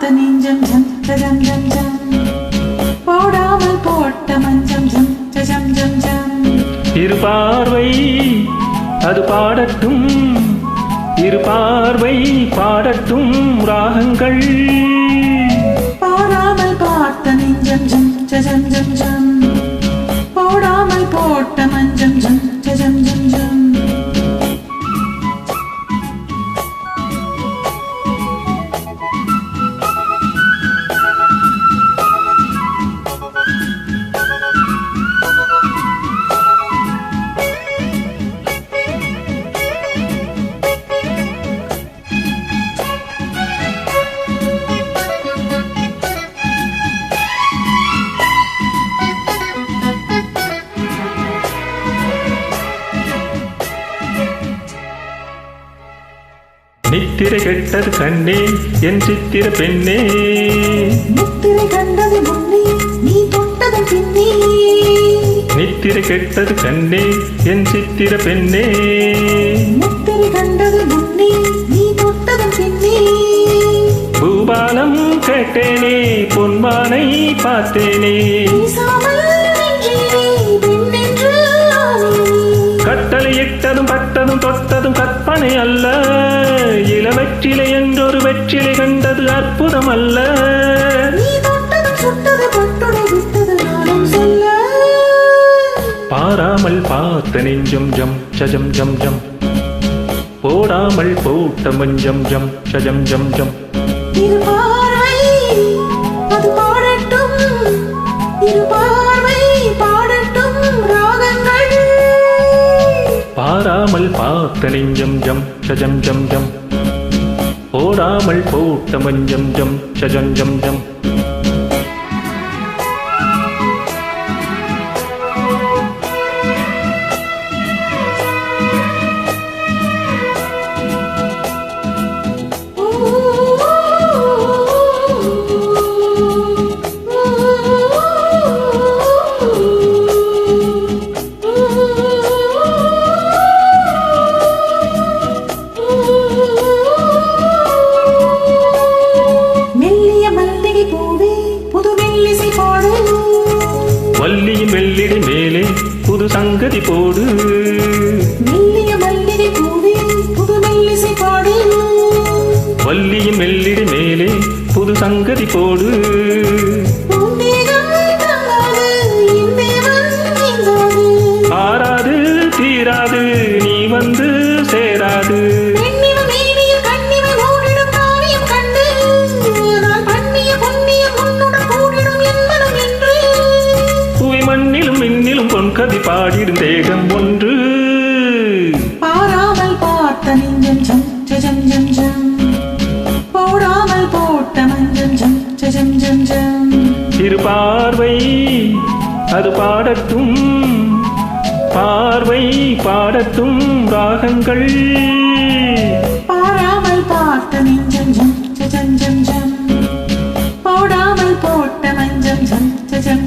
நெஞ்சம் ஜம் ஜம் ஜம் ஜம் போடாமல் போட்ட மஞ்சம் ஜம் ஜம் ஜம் ஜம் இரு பார்வை அது பாடட்டும் இரு பார்வை பாடட்டும் ராகங்கள் பாடாமல் பார்த்த நெஞ்சம் ஜம் ஜம் ஜம் ஜம் போடாமல் போட்ட மஞ்சம் ஜம் ஜம் ஜம் ஜம் நித்திரை கெட்டது கண்ணே என் சித்திர பெண்ணே நித்திரை கண்டது முன்னே நீ தொட்டது பின்னே நித்திரை கெட்டது கண்ணே என் சித்திர பெண்ணே நித்திரை கண்டது முன்னே நீ தொட்டது பின்னே பூபாலம் கேட்டேனே பொன்மானை பார்த்தேனே கட்டளையிட்டதும் பட்டதும் தொட்டதும் கற்பனை அல்ல இளவெற்றிலை என்றொரு வெற்றிலை கண்டது அற்புதம் அல்ல பாராமல் பார்த்த நெஞ்சம் ஜம் ஜம் ஜம் ஜம் போடாமல் போட்ட மஞ்சம் ஜம் ஜம் ஜம் ஜம் பாராமல் பார்த்த நெஞ்சம் ஜம் ஜம் ஜம் ஜம் போடாமல் போட்ட மஞ்சம் ஜம் ஜம் ஜம் ஜம் வள்ளியின் வெள்ளிடை மேலே புது சங்கதி போடு வள்ளியின் வெள்ளிடை மேலே புது சங்கதி போடு ஆறாது தீராது நீ வந்து சேராது மண்ணிலும் மின்னிலும் பொன்கதி பாடிடும் தேகம் ஒன்று பாராமல் பார்த்த நெஞ்சம் ஜம் ஜம் ஜம் ஜம் போடாமல் போட்ட மஞ்சம் ஜம் ஜம் ஜம் ஜம் இரு பார்வை அது பாடட்டும் பார்வை பாடட்டும் ராகங்கள் பாராமல் பார்த்த நெஞ்சம் ஜம் ஜம் ஜம் ஜம் போடாமல் போட்ட மஞ்சம் ஜம் ஜம்